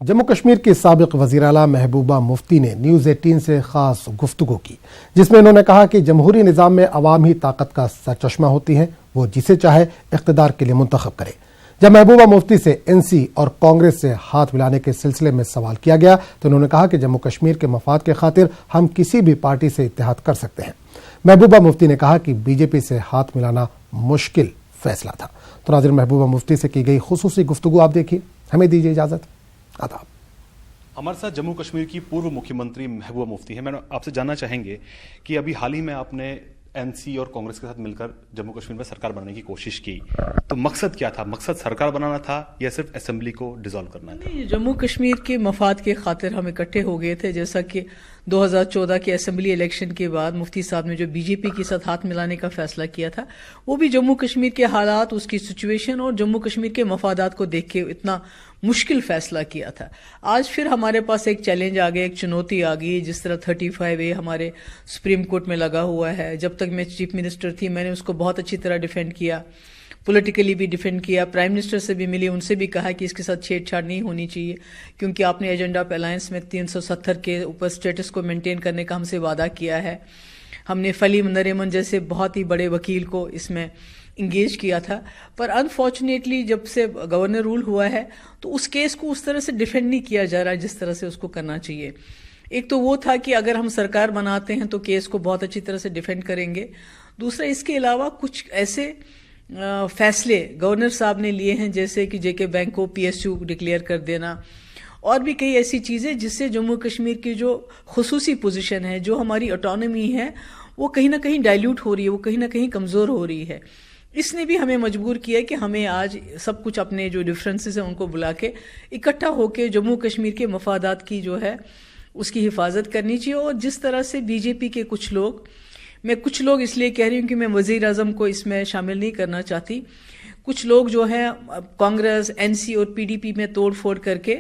جموں کشمیر کی سابق وزیر اعلیٰ محبوبہ مفتی نے نیوز 18 سے خاص گفتگو کی، جس میں انہوں نے کہا کہ جمہوری نظام میں عوام ہی طاقت کا سرچشمہ ہوتی ہیں، وہ جسے چاہے اقتدار کے لیے منتخب کرے۔ جب محبوبہ مفتی سے NC اور کانگریس سے ہاتھ ملانے کے سلسلے میں سوال کیا گیا تو انہوں نے کہا کہ جموں کشمیر کے مفاد کے خاطر ہم کسی بھی پارٹی سے اتحاد کر سکتے ہیں۔ محبوبہ مفتی نے کہا کہ BJP سے ہاتھ ملانا مشکل فیصلہ تھا۔ تو ناظرین، محبوبہ مفتی سے کی گئی خصوصی گفتگو آپ دیکھیے۔ ہمیں دیجیے اجازت۔ آداب۔ ہمارے ساتھ جموں کشمیر کی پورو مکھی منتری محبوبہ مفتی ہیں۔ میں آپ سے جاننا چاہیں گے کہ ابھی حال ہی میں آپ نے NC اور کانگریس کے ساتھ مل کر جموں کشمیر میں سرکار بنانے کی کوشش کی، تو مقصد کیا تھا؟ مقصد سرکار بنانا تھا یا صرف اسمبلی کو ڈیزالو کرنا تھا؟ جموں کشمیر کے مفاد کے خاطر ہم اکٹھے ہو گئے تھے، جیسا کہ 2014 کے اسمبلی الیکشن کے بعد مفتی صاحب نے جو BJP کے ساتھ ہاتھ ملانے کا فیصلہ کیا تھا، وہ بھی جموں کشمیر کے حالات، اس کی سچویشن اور جموں کشمیر کے مفادات کو دیکھ کے اتنا مشکل فیصلہ کیا تھا۔ آج پھر ہمارے پاس ایک چیلنج آ گیا، ایک چنوتی آ گئی، جس طرح 35A ہمارے سپریم کورٹ میں لگا ہوا ہے۔ جب تک میں چیف منسٹر تھی میں نے اس کو بہت اچھی طرح ڈیفینڈ کیا، پولیٹیکلی بھی ڈیفینڈ کیا، پرائم منسٹر سے بھی ملی، ان سے بھی کہا کہ اس کے ساتھ چھیڑ چھاڑ نہیں ہونی چاہیے، کیونکہ آپ نے ایجنڈا آف الائنس میں 370 کے اوپر سٹیٹس کو مینٹین کرنے کا ہم سے وعدہ کیا ہے۔ ہم نے فلیم نریمن جیسے بہت ہی بڑے وکیل کو اس میں انگیج کیا تھا، پر انفارچونیٹلی جب سے گورنر رول ہوا ہے تو اس کیس کو اس طرح سے ڈیفینڈ نہیں کیا جا رہا جس طرح سے اس کو کرنا چاہیے۔ ایک تو وہ تھا کہ اگر ہم سرکار بناتے ہیں تو کیس کو بہت اچھی طرح سے ڈیفینڈ کریں گے، دوسرا اس کے علاوہ کچھ ایسے فیصلے گورنر صاحب نے لیے ہیں جیسے کہ JK بینک کو PSU ڈکلیئر کر دینا، اور بھی کئی ایسی چیزیں جس سے جموں کشمیر کی جو خصوصی پوزیشن ہے، جو ہماری آٹونومی ہے، وہ کہیں نہ کہیں ڈائلیوٹ ہو رہی ہے، وہ کہیں نہ کہیں کمزور ہو رہی ہے۔ اس نے بھی ہمیں مجبور کیا کہ ہمیں آج سب کچھ اپنے جو ڈفرینسز ہیں ان کو بلا کے اکٹھا ہو کے جموں کشمیر کے مفادات کی جو ہے اس کی حفاظت کرنی چاہیے۔ اور جس طرح سے BJP کے کچھ لوگ، میں کچھ لوگ اس لیے کہہ رہی ہوں کہ میں وزیر اعظم کو اس میں شامل نہیں کرنا چاہتی، کچھ لوگ جو ہیں کانگریس، NC اور PDP میں توڑ پھوڑ کر کے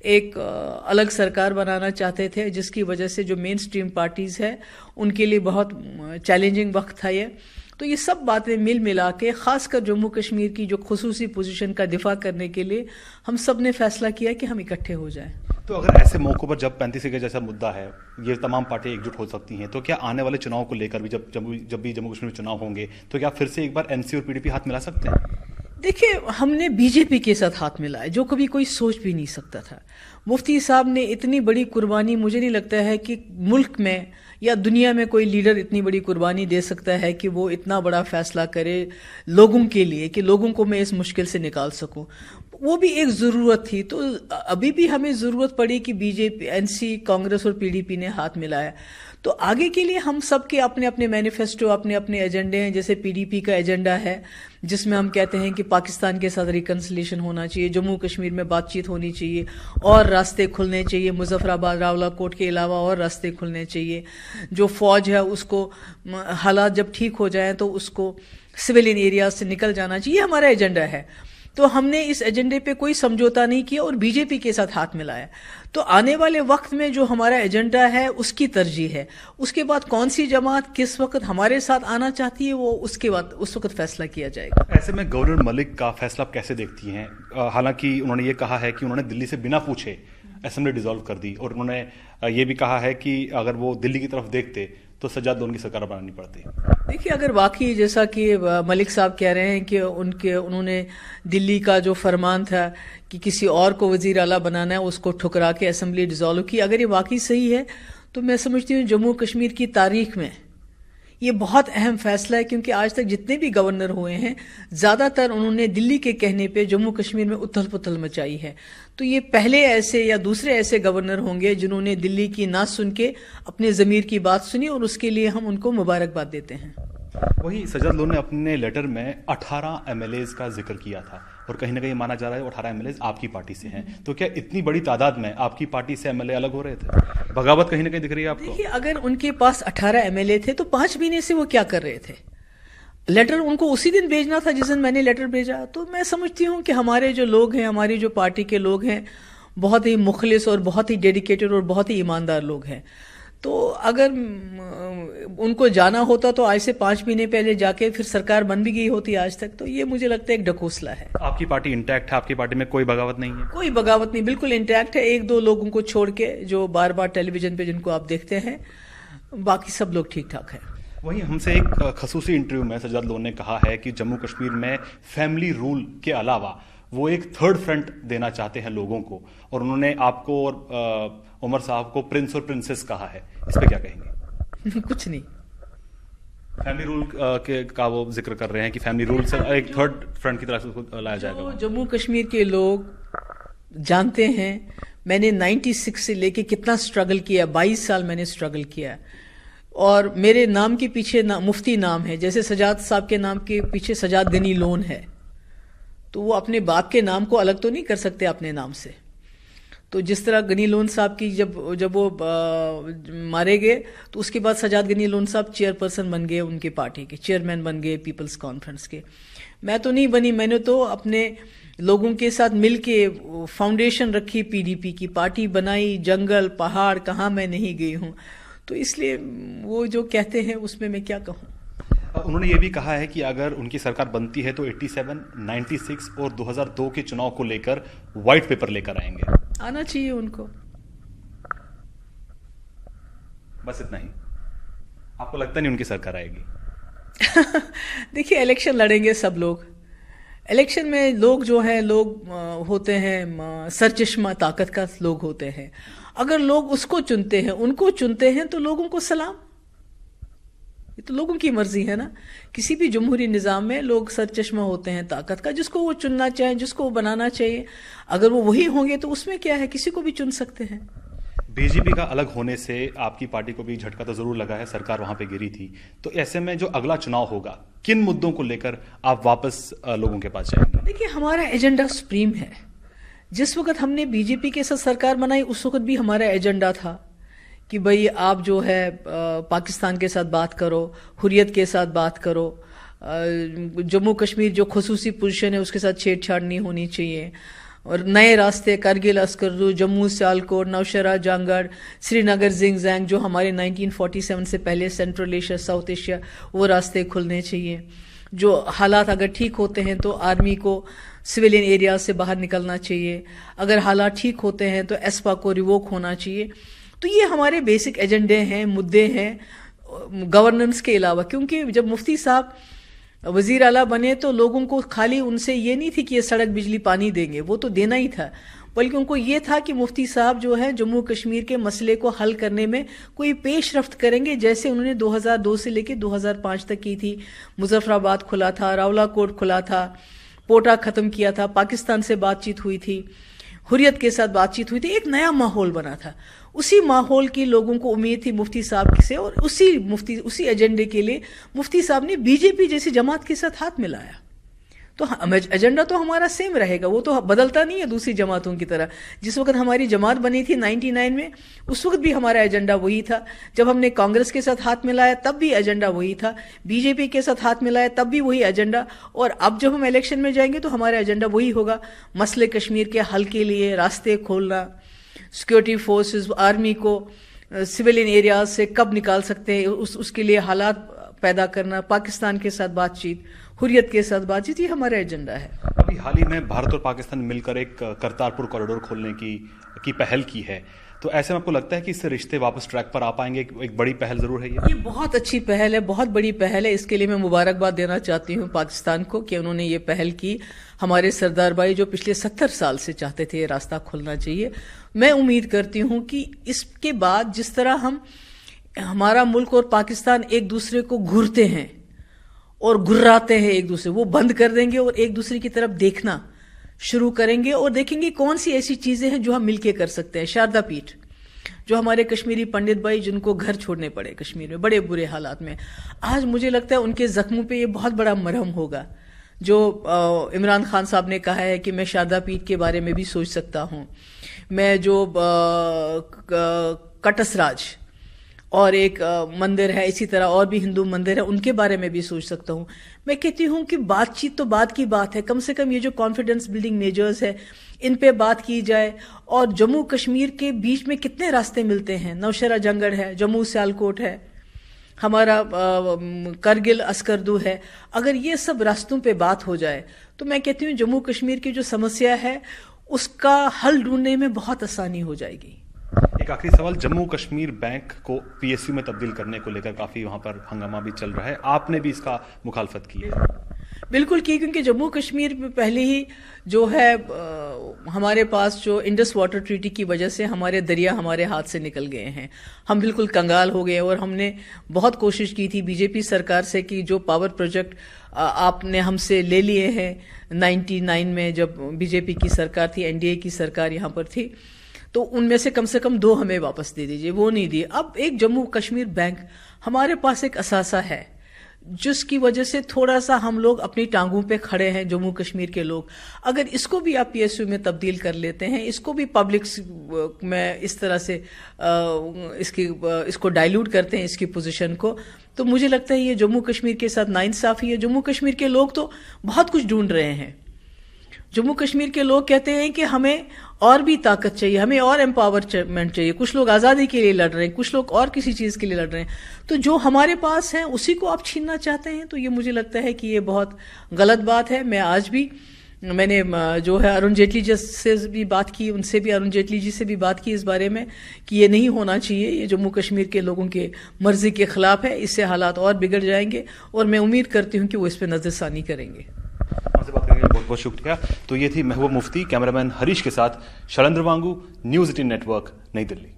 ایک الگ سرکار بنانا چاہتے تھے، جس کی وجہ سے جو مین سٹریم پارٹیز ہے ان کے لیے بہت چیلنجنگ وقت تھا یہ۔ تو یہ سب باتیں مل ملا کے خاص کر جموں کشمیر کی جو خصوصی پوزیشن کا دفاع کرنے کے لیے ہم سب نے فیصلہ کیا کہ ہم اکٹھے ہو جائیں۔ تو اگر ایسے موقع پر جب 35A کا جیسا مدعا ہے، یہ تمام پارٹیاں ایک جٹ ہو سکتی ہیں، تو کیا آنے والے چناؤ کو لے کر بھی جب بھی جموں کشمیر میں چناؤ ہوں گے تو کیا پھر سے ایک بار NC اور PDP ہاتھ ملا سکتے ہیں؟ دیکھیے، ہم نے BJP کے ساتھ ہاتھ ملایا جو کبھی کوئی سوچ بھی نہیں سکتا تھا۔ مفتی صاحب نے اتنی بڑی قربانی، مجھے نہیں لگتا ہے کہ ملک میں یا دنیا میں کوئی لیڈر اتنی بڑی قربانی دے سکتا ہے کہ وہ اتنا بڑا فیصلہ کرے لوگوں کے لیے کہ لوگوں کو میں اس مشکل سے نکال سکوں۔ وہ بھی ایک ضرورت تھی، تو ابھی بھی ہمیں ضرورت پڑی کہ BJP، NC، کانگریس اور PDP نے ہاتھ ملایا۔ تو آگے کے لیے ہم سب کے اپنے اپنے مینیفیسٹو، اپنے اپنے ایجنڈے ہیں۔ جیسے PDP کا ایجنڈا ہے جس میں ہم کہتے ہیں کہ پاکستان کے ساتھ ریکنسلیشن ہونا چاہیے، جموں کشمیر میں بات چیت ہونی چاہیے، اور راستے کھلنے چاہیے، مظفر آباد، راولا کوٹ کے علاوہ اور راستے کھلنے چاہیے۔ جو فوج ہے اس کو حالات جب ٹھیک ہو جائیں تو اس کو سویلین ایریاز سے نکل جانا چاہیے، یہ ہمارا ایجنڈا ہے۔ تو ہم نے اس ایجنڈے پہ کوئی سمجھوتا نہیں کیا اور BJP کے ساتھ ہاتھ ملایا۔ تو آنے والے وقت میں جو ہمارا ایجنڈا ہے اس کی ترجیح ہے، اس کے بعد کون سی جماعت کس وقت ہمارے ساتھ آنا چاہتی ہے وہ اس کے بعد اس وقت فیصلہ کیا جائے گا۔ ایسے میں گورنر ملک کا فیصلہ آپ کیسے دیکھتی ہیں؟ حالانکہ انہوں نے یہ کہا ہے کہ انہوں نے دلی سے بنا پوچھے اسمبلی ڈیزالو کر دی، اور انہوں نے یہ بھی کہا ہے کہ اگر وہ دلی کی طرف دیکھتے تو سجاد لون کی سرکار بنانی پڑتی۔ دیکھیے، اگر واقعی جیسا کہ ملک صاحب کہہ رہے ہیں کہ انہوں نے دلی کا جو فرمان تھا کہ کسی اور کو وزیر اعلیٰ بنانا ہے اس کو ٹھکرا کے اسمبلی ڈیزالو کی، اگر یہ واقعی صحیح ہے تو میں سمجھتی ہوں جموں کشمیر کی تاریخ میں یہ بہت اہم فیصلہ ہے، کیونکہ آج تک جتنے بھی گورنر ہوئے ہیں زیادہ تر انہوں نے دلی کے کہنے پہ جموں کشمیر میں اتھل پتھل مچائی ہے۔ تو یہ پہلے ایسے یا دوسرے ایسے گورنر ہوں گے جنہوں نے دلی کی نہ سن کے اپنے ضمیر کی بات سنی، اور اس کے لیے ہم ان کو مبارکباد دیتے ہیں۔ وہی سجاد لون نے اپنے لیٹر میں 18 MLAs کا ذکر کیا تھا، اور کہیں نہ کہیں مانا جا رہا ہے وہ 18 MLAs آپ کی پارٹی سے ہیں۔ تو کیا اتنی بڑی تعداد میں آپ کی پارٹی سے MLA الگ ہو رہے تھے؟ بغاوت کہیں نہ کہیں دکھ رہی ہے آپ کو؟ دیکھیے، اگر ان کے پاس 18 MLA تھے تو 5 مہینے سے وہ کیا کر رہے تھے؟ لیٹر ان کو اسی دن بھیجنا تھا جس دن میں نے لیٹر بھیجا۔ تو میں سمجھتی ہوں کہ ہمارے جو لوگ ہیں، ہماری جو پارٹی کے لوگ ہیں، بہت ہی مخلص اور بہت ہی ڈیڈیکیٹڈ اور بہت ہی ایماندار لوگ ہیں۔ تو اگر ان کو جانا ہوتا تو آج سے 5 مہینے پہلے جا کے پھر سرکار بن بھی گئی ہوتی آج تک. تو یہ مجھے لگتا ہے ایک ڈھکوسلا ہے. آپ کی پارٹی انٹیکٹ ہے؟ آپ کی پارٹی میں کوئی بغاوت نہیں ہے؟ کوئی بغاوت نہیں، بالکل انٹیکٹ ہے. 1-2 لوگوں کو چھوڑ کے جو بار بار ٹیلی ویژن پہ جن کو آپ دیکھتے ہیں، باقی سب لوگ ٹھیک ٹھاک ہیں. وہیں ہم سے ایک خصوصی انٹرویو میں سجاد لون نے کہا ہے کہ جموں کشمیر میں فیملی رول کے علاوہ وہ ایک تھرڈ فرنٹ دینا چاہتے ہیں لوگوں کو، اور انہوں نے آپ کو اور عمر صاحب کو پرنس اور پرنسس کہا ہے. اس پہ کیا کہیں گے؟ کچھ نہیں. فیملی رول کا وہ ذکر کر رہے ہیں کہ فیملی رول سے ایک تھرڈ فرنٹ کی طرف سے اس کو لایا جائے گا. جموں کشمیر کے لوگ جانتے ہیں میں نے 96 سے لے کے کتنا سٹرگل کیا. 22 سال میں نے سٹرگل کیا، اور میرے نام کے پیچھے مفتی نام ہے. جیسے سجاد صاحب کے نام کے پیچھے سجاد غنی لون ہے، تو وہ اپنے باپ کے نام کو الگ تو نہیں کر سکتے اپنے نام سے. تو جس طرح غنی لون صاحب کی جب وہ مارے گئے تو اس کے بعد سجاد غنی لون صاحب چیئر پرسن بن گئے، ان کے پارٹی کے چیئرمین بن گئے پیپلز کانفرنس کے. میں تو نہیں بنی، میں نے تو اپنے لوگوں کے ساتھ مل کے فاؤنڈیشن رکھی، PDP کی پارٹی بنائی. جنگل پہاڑ کہاں میں نہیں گئی ہوں. تو اس لیے وہ جو کہتے ہیں اس میں کیا کہوں. انہوں نے یہ بھی کہا ہے کہ اگر ان کی سرکار بنتی ہے تو 87، 96 اور 2002 کے چناؤ کو لے کر وائٹ پیپر لے کر آئیں گے. آنا چاہیے ان کو. بس اتنا ہی؟ آپ کو لگتا نہیں ان کی سرکار آئے گی؟ دیکھیے الیکشن لڑیں گے سب لوگ. الیکشن میں لوگ جو ہیں لوگ ہوتے ہیں سرچشمہ طاقت کا لوگ ہوتے ہیں. اگر لوگ اس کو چنتے ہیں، ان کو چنتے ہیں، تو لوگوں کو سلام. یہ تو لوگوں کی مرضی ہے نا. کسی بھی جمہوری نظام میں لوگ سرچشمہ ہوتے ہیں طاقت کا، جس کو وہ چننا چاہیں، جس کو وہ بنانا چاہیے. اگر وہ وہی ہوں گے تو اس میں کیا ہے، کسی کو بھی چن سکتے ہیں. BJP کا الگ ہونے سے آپ کی پارٹی کو بھی جھٹکا تو ضرور لگا ہے، سرکار وہاں پہ گری تھی. تو ایسے میں جو اگلا چناؤ ہوگا، کن مدوں کو لے کر آپ واپس لوگوں کے پاس جائیں گے؟ دیکھیے ہمارا ایجنڈا سپریم ہے. جس وقت ہم نے BJP کے ساتھ سرکار بنائی اس وقت بھی ہمارا ایجنڈا تھا کہ بھئی آپ جو ہے پاکستان کے ساتھ بات کرو، حریت کے ساتھ بات کرو. جموں کشمیر جو خصوصی پوزیشن ہے اس کے ساتھ چھیڑ چھاڑ نہیں ہونی چاہیے. اور نئے راستے کرگل اسکردو، جموں سیالکوٹ، نوشہرہ جانگڑ، سری نگر زنگ زینگ جو ہمارے 1947 سے پہلے سینٹرل ایشیا ساؤتھ ایشیا، وہ راستے کھلنے چاہیے. جو حالات اگر ٹھیک ہوتے ہیں تو آرمی کو سویلین ایریا سے باہر نکلنا چاہیے. اگر حالات ٹھیک ہوتے ہیں تو ایسپا کو ریووک ہونا چاہیے. تو یہ ہمارے بیسک ایجنڈے ہیں، مدعے ہیں گورننس کے علاوہ. کیونکہ جب مفتی صاحب وزیر اعلیٰ بنے تو لوگوں کو خالی ان سے یہ نہیں تھی کہ یہ سڑک بجلی پانی دیں گے، وہ تو دینا ہی تھا، بلکہ ان کو یہ تھا کہ مفتی صاحب جو ہے جموں کشمیر کے مسئلے کو حل کرنے میں کوئی پیش رفت کریں گے، جیسے انہوں نے 2002 سے لے کے 2005 تک کی تھی. مظفر آباد کھلا تھا، راولا کوٹ کھلا تھا، پوٹا ختم کیا تھا، پاکستان سے بات چیت ہوئی تھی، حریت کے ساتھ بات چیت ہوئی تھی. ایک نیا ماحول بنا تھا. اسی ماحول کی لوگوں کو امید تھی مفتی صاحب سے، اور اسی ایجنڈے کے لیے مفتی صاحب نے BJP جیسی جماعت کے ساتھ ہاتھ ملایا. تو ایجنڈا تو ہمارا سیم رہے گا، وہ تو بدلتا نہیں ہے دوسری جماعتوں کی طرح. جس وقت ہماری جماعت بنی تھی 99 میں، اس وقت بھی ہمارا ایجنڈا وہی تھا. جب ہم نے کانگریس کے ساتھ ہاتھ ملایا تب بھی ایجنڈا وہی تھا. BJP کے ساتھ ہاتھ ملایا تب بھی وہی ایجنڈا. اور اب جب ہم الیکشن میں جائیں گے تو ہمارا ایجنڈا وہی ہوگا. مسئلے کشمیر کے حل کے لیے راستے کھولنا، سیکورٹی فورسز، آرمی کو سویلین ایریاز سے کب نکال سکتے ہیں اس کے لیے حالات پیدا کرنا، پاکستان کے ساتھ بات چیت، حریت کے ساتھ بات چیت، یہ ہمارا ایجنڈا ہے. ابھی حال ہی میں بھارت اور پاکستان مل کر ایک کرتارپور کوریڈور کھولنے کی پہل کی ہے. تو ایسے میں آپ کو لگتا ہے کہ اس سے رشتے واپس ٹریک پر آ پائیں گے؟ ایک بڑی پہل ضرور ہے یہ بہت اچھی پہل ہے، بہت بڑی پہل ہے. اس کے لیے میں مبارکباد دینا چاہتی ہوں پاکستان کو کہ انہوں نے یہ پہل کی. ہمارے سردار بھائی جو پچھلے 70 سال سے چاہتے تھے یہ راستہ کھلنا چاہیے. میں امید کرتی ہوں کہ اس کے بعد جس طرح ہمارا ملک اور پاکستان ایک دوسرے کو گھورتے ہیں اور گھراتے ہیں ایک دوسرے، وہ بند کر دیں گے اور ایک دوسرے کی طرف دیکھنا شروع کریں گے اور دیکھیں گے کون سی ایسی چیزیں ہیں جو ہم مل کے کر سکتے ہیں. شاردا پیٹھ جو ہمارے کشمیری پنڈت بھائی جن کو گھر چھوڑنے پڑے کشمیر میں بڑے برے حالات میں، آج مجھے لگتا ہے ان کے زخموں پہ یہ بہت بڑا مرہم ہوگا. جو عمران خان صاحب نے کہا ہے کہ میں شاردا پیٹھ کے بارے میں بھی سوچ سکتا ہوں. میں جو کٹس راج اور ایک مندر ہے، اسی طرح اور بھی ہندو مندر ہے، ان کے بارے میں بھی سوچ سکتا ہوں. میں کہتی ہوں کہ بات چیت تو بات کی بات ہے، کم سے کم یہ جو کانفیڈنس بلڈنگ میجرز ہے ان پہ بات کی جائے. اور جموں کشمیر کے بیچ میں کتنے راستے ملتے ہیں، نوشہرہ جنگڑ ہے، جموں سیالکوٹ ہے، ہمارا کرگل اسکردو ہے. اگر یہ سب راستوں پہ بات ہو جائے تو میں کہتی ہوں جموں کشمیر کی جو سمسیا ہے اس کا حل ڈھونڈنے میں بہت آسانی ہو جائے گی. ایک آخری سوال، جموں کشمیر بینک کو پی ایس یو میں تبدیل کرنے کو لے کر کافی وہاں پر ہنگامہ بھی چل رہا ہے، آپ نے بھی اس کا مخالفت کی ہے؟ بالکل کی، کیونکہ جموں کشمیر میں پہلے ہی جو ہے ہمارے پاس جو انڈس واٹر ٹریٹی کی وجہ سے ہمارے دریا ہمارے ہاتھ سے نکل گئے ہیں، ہم بالکل کنگال ہو گئے. اور ہم نے بہت کوشش کی تھی بی جے پی سرکار سے کہ جو پاور پروجیکٹ آپ نے ہم سے لے لیے ہیں 99 میں جب بی جے پی کی سرکار تھی، این ڈی اے کی سرکار یہاں پر تھی، تو ان میں سے کم 2 ہمیں واپس دے دیجئے، وہ نہیں دیے. اب ایک جموں کشمیر بینک ہمارے پاس ایک اثاثہ ہے جس کی وجہ سے تھوڑا سا ہم لوگ اپنی ٹانگوں پہ کھڑے ہیں جموں کشمیر کے لوگ. اگر اس کو بھی آپ پی ایس یو میں تبدیل کر لیتے ہیں، اس کو بھی پبلک میں اس طرح سے اس کو ڈائلیوٹ کرتے ہیں اس کی پوزیشن کو، تو مجھے لگتا ہے یہ جموں کشمیر کے ساتھ ناانصافی ہے. جموں کشمیر کے لوگ تو بہت کچھ ڈھونڈ رہے ہیں. جموں کشمیر کے لوگ کہتے ہیں کہ ہمیں اور بھی طاقت چاہیے، ہمیں اور امپاورمنٹ چاہیے. کچھ لوگ آزادی کے لیے لڑ رہے ہیں، کچھ لوگ اور کسی چیز کے لیے لڑ رہے ہیں. تو جو ہمارے پاس ہیں اسی کو آپ چھیننا چاہتے ہیں، تو یہ مجھے لگتا ہے کہ یہ بہت غلط بات ہے. میں نے جو ہے ارون جیٹلی جی سے بھی بات کی، ان سے بھی ارون جیٹلی جی سے بھی بات کی اس بارے میں کہ یہ نہیں ہونا چاہیے، یہ جموں کشمیر کے لوگوں کے مرضی کے خلاف ہے، اس سے حالات اور بگڑ جائیں گے. اور میں امید کرتی ہوں کہ وہ اس پہ نظر ثانی کریں گے. آپ سے بات کرنے کے لیے بہت بہت شکریہ. تو یہ تھی محبوبہ مفتی، کیمرہ مین ہریش کے ساتھ شیلیندر وانگو، نیوز 18 نیٹ ورک، نئی دلی.